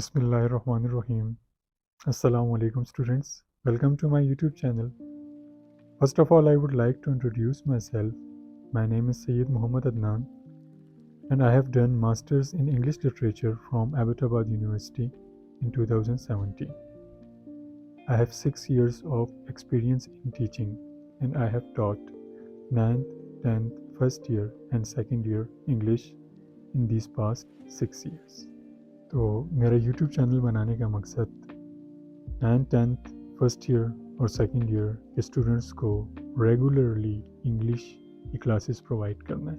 Bismillahirrahmanirrahim. Assalamu alaikum students. Welcome to my YouTube channel. First of all, I would like to introduce myself. My name is Sayyid Muhammad Adnan and I have done Masters in English Literature from Abbottabad University in 2017. I have 6 years of experience in teaching and I have taught 9th, 10th, first year and second year English in these past 6 years. तो मेरा YouTube channel बनाने का मकसद 9th, 10th, first year और second year के students को regularly English की classes provide करना है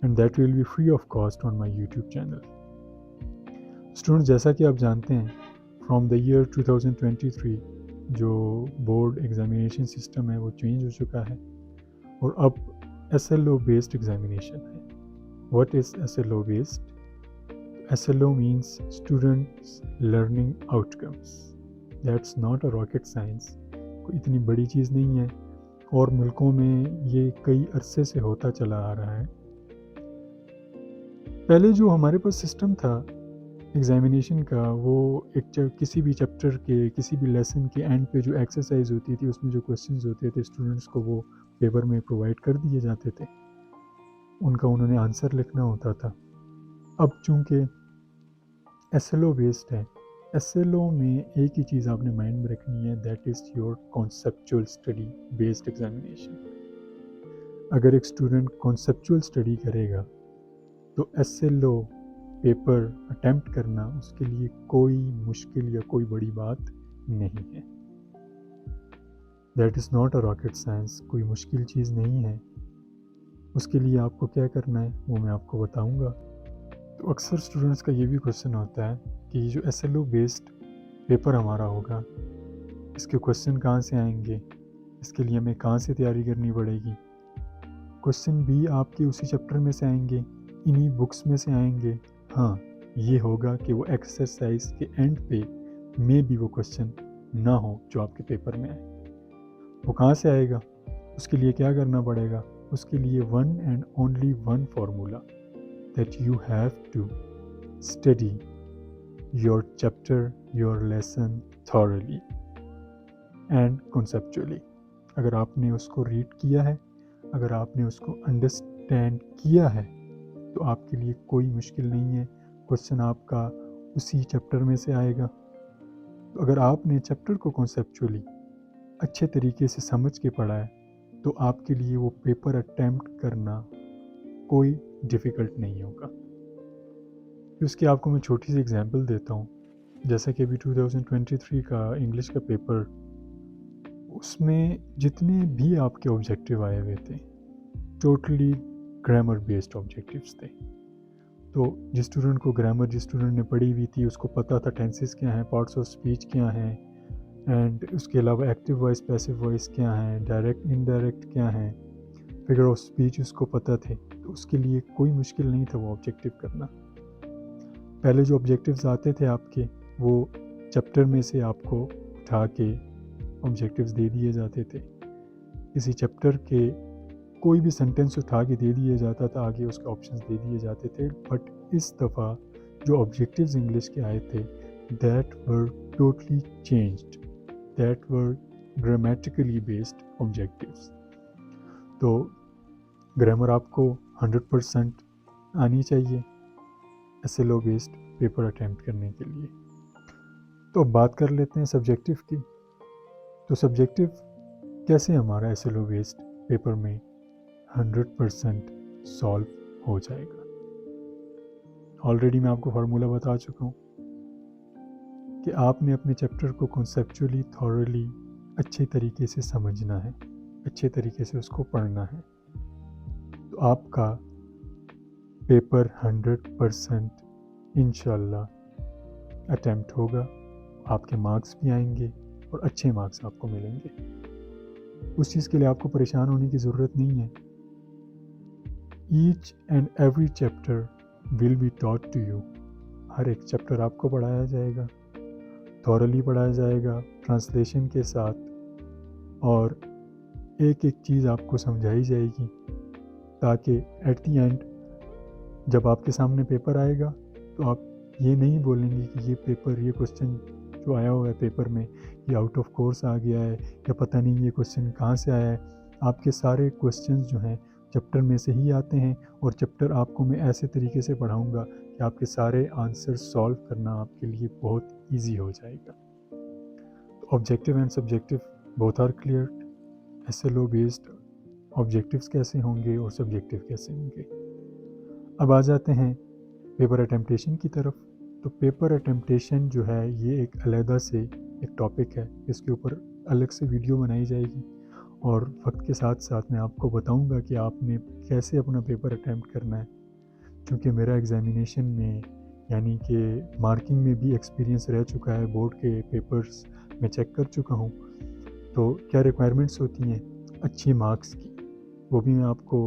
and that will be free of cost on my YouTube channel. Students, जैसा कि आप जानते हैं, फ्रॉम द ईयर 2023 जो बोर्ड एग्जामिनेशन सिस्टम है वो चेंज हो चुका है और अब SLO बेस्ड एग्जामिनेशन है। What is SLO based? SLO means Students Learning Outcomes. That's not a rocket science. कोई इतनी बड़ी चीज़ नहीं है और मुल्कों में ये कई अरसे से होता चला आ रहा है। पहले जो हमारे पास सिस्टम था एग्जामिनेशन का, वो किसी भी चैप्टर के किसी भी लेसन के एंड पे जो एक्सरसाइज होती थी उसमें जो क्वेश्चंस होते थे स्टूडेंट्स को वो पेपर में प्रोवाइड कर दिए जाते थे, उनका उन्होंने आंसर लिखना होता था। अब चूँकि SLO बेस्ड है, SLO में एक ही चीज़ आपने माइंड में रखनी है, that is your conceptual study based examination. अगर एक स्टूडेंट कॉन्सेप्चुअल स्टडी करेगा तो SLO पेपर अटेम्प्ट करना उसके लिए कोई मुश्किल या कोई बड़ी बात नहीं है। That is not a rocket science, कोई मुश्किल चीज़ नहीं है। उसके लिए आपको क्या करना है वो मैं आपको बताऊंगा। तो अक्सर स्टूडेंट्स का ये भी क्वेश्चन होता है कि जो SLO बेस्ड पेपर हमारा होगा इसके क्वेश्चन कहाँ से आएंगे, इसके लिए हमें कहाँ से तैयारी करनी पड़ेगी। क्वेश्चन भी आपके उसी चैप्टर में से आएंगे, इन्हीं बुक्स में से आएंगे। हाँ, ये होगा कि वो एक्सरसाइज के एंड पे में भी वो क्वेश्चन ना हो जो आपके पेपर में आए। वो कहाँ से आएगा, उसके लिए क्या करना पड़ेगा? उसके लिए one and only one formula, that you have to study your chapter, your lesson thoroughly and conceptually. अगर आपने उसको रीड किया है, अगर आपने उसको अंडरस्टैंड किया है तो आपके लिए कोई मुश्किल नहीं है, क्वेश्चन आपका उसी चैप्टर में से आएगा। तो अगर आपने चैप्टर को कॉन्सेप्चुअली अच्छे तरीके से समझ के पढ़ा है तो आपके लिए वो पेपर अटेम्प्ट करना कोई डिफ़िकल्ट नहीं होगा। उसकी आपको मैं छोटी सी एग्जांपल देता हूँ। जैसा कि अभी 2023 का इंग्लिश का पेपर, उसमें जितने भी आपके ऑब्जेक्टिव आए हुए थे टोटली ग्रामर बेस्ड ऑब्जेक्टिव्स थे। तो जिस स्टूडेंट को ग्रामर, जिस स्टूडेंट ने पढ़ी हुई थी उसको पता था टेंसेस क्या हैं, पार्ट्स ऑफ स्पीच क्या हैं, एंड उसके अलावा एक्टिव वॉइस, पैसिव वॉइस क्या हैं, डायरेक्ट इनडायरेक्ट क्या हैं, फिगर ऑफ स्पीच उसको पता थे, तो उसके लिए कोई मुश्किल नहीं था वो ऑब्जेक्टिव करना। पहले जो ऑब्जेक्टिव्स आते थे आपके, वो चैप्टर में से आपको उठा के ऑब्जेक्टिव्स दे दिए जाते थे। किसी चैप्टर के कोई भी सेंटेंस उठा के दे दिया जाता था, आगे उसके ऑप्शंस दे दिए जाते थे। बट इस दफ़ा जो ऑब्जेक्टिव्स इंग्लिश के आए थे that were totally changed, that were grammatically based objectives. तो ग्रामर आपको 100% आनी चाहिए SLO बेस्ड पेपर अटेम्प्ट करने के लिए। तो बात कर लेते हैं सब्जेक्टिव की। तो सब्जेक्टिव कैसे हमारा SLO बेस्ड पेपर में 100% सॉल्व हो जाएगा। ऑलरेडी मैं आपको फार्मूला बता चुका हूँ कि आपने अपने चैप्टर को कॉन्सेप्चुअली थॉरली अच्छे तरीके से समझना है, अच्छे तरीके से उसको पढ़ना है, तो आपका पेपर 100% इंशाल्लाह अटेम्प्ट होगा। आपके मार्क्स भी आएंगे और अच्छे मार्क्स आपको मिलेंगे। उस चीज़ के लिए आपको परेशान होने की ज़रूरत नहीं है। Each and every chapter will be taught to you. हर एक चैप्टर आपको पढ़ाया जाएगा, थॉरली पढ़ाया जाएगा, ट्रांसलेशन के साथ, और एक एक चीज़ आपको समझाई जाएगी ताकि एट द एंड जब आपके सामने पेपर आएगा तो आप ये नहीं बोलेंगे कि ये पेपर, ये क्वेश्चन जो आया हुआ है पेपर में ये आउट ऑफ कोर्स आ गया है या पता नहीं ये क्वेश्चन कहाँ से आया है। आपके सारे क्वेश्चंस जो हैं चैप्टर में से ही आते हैं, और चैप्टर आपको मैं ऐसे तरीके से पढ़ाऊँगा कि आपके सारे आंसर सॉल्व करना आपके लिए बहुत ईजी हो जाएगा। तो objective and subjective both are clear. SLO based objectives कैसे होंगे और सब्जेक्टिव कैसे होंगे। अब आ जाते हैं पेपर अटेम्पटेशन की तरफ। तो पेपर अटेम्पटेशन जो है ये एक अलहदा से एक टॉपिक है, इसके ऊपर अलग से वीडियो बनाई जाएगी, और वक्त के साथ साथ मैं आपको बताऊंगा कि आपने कैसे अपना पेपर अटैम्प्ट करना है। क्योंकि मेरा एग्ज़ामिनेशन में यानी कि मार्किंग में भी एक्सपीरियंस रह चुका है, बोर्ड के पेपर्स मैं चेक कर चुका हूँ। तो क्या रिक्वायरमेंट्स होती हैं अच्छी मार्क्स की, वो भी मैं आपको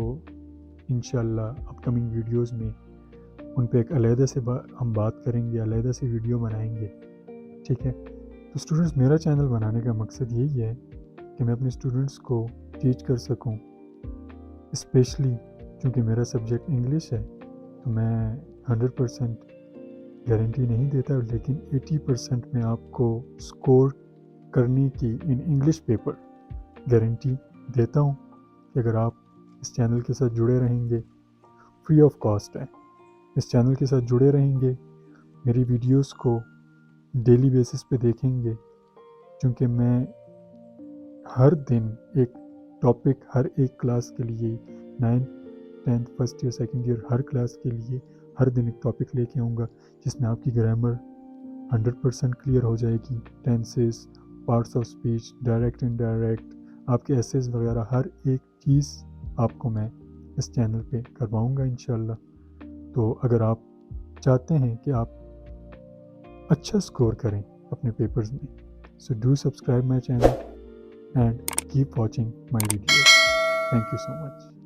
इंशाल्लाह अपकमिंग वीडियोस में उन पे एक अलहदा से हम बात करेंगे, अलहदा से वीडियो बनाएंगे, ठीक है। तो स्टूडेंट्स, मेरा चैनल बनाने का मकसद यही है कि मैं अपने स्टूडेंट्स को टीच कर सकूं, स्पेशली क्योंकि मेरा सब्जेक्ट इंग्लिश है। तो मैं 100% गारंटी नहीं देता, लेकिन 80% मैं आपको स्कोर करने की इन इंग्लिश पेपर गारंटी देता हूं कि अगर आप इस चैनल के साथ जुड़े रहेंगे, फ्री ऑफ कॉस्ट है, इस चैनल के साथ जुड़े रहेंगे, मेरी वीडियोस को डेली बेसिस पे देखेंगे, क्योंकि मैं हर दिन एक टॉपिक हर एक क्लास के लिए 9th 10th first year second year हर क्लास के लिए हर दिन एक टॉपिक लेके आऊँगा, जिसमें आपकी ग्रामर 100% क्लियर हो जाएगी, tenses, parts of speech, direct indirect, आपके एसेस वगैरह हर एक चीज़ आपको मैं इस चैनल पे करवाऊँगा इंशाल्लाह। तो अगर आप चाहते हैं कि आप अच्छा स्कोर करें अपने पेपर्स में, so do subscribe my channel and keep watching my video. Thank you so much.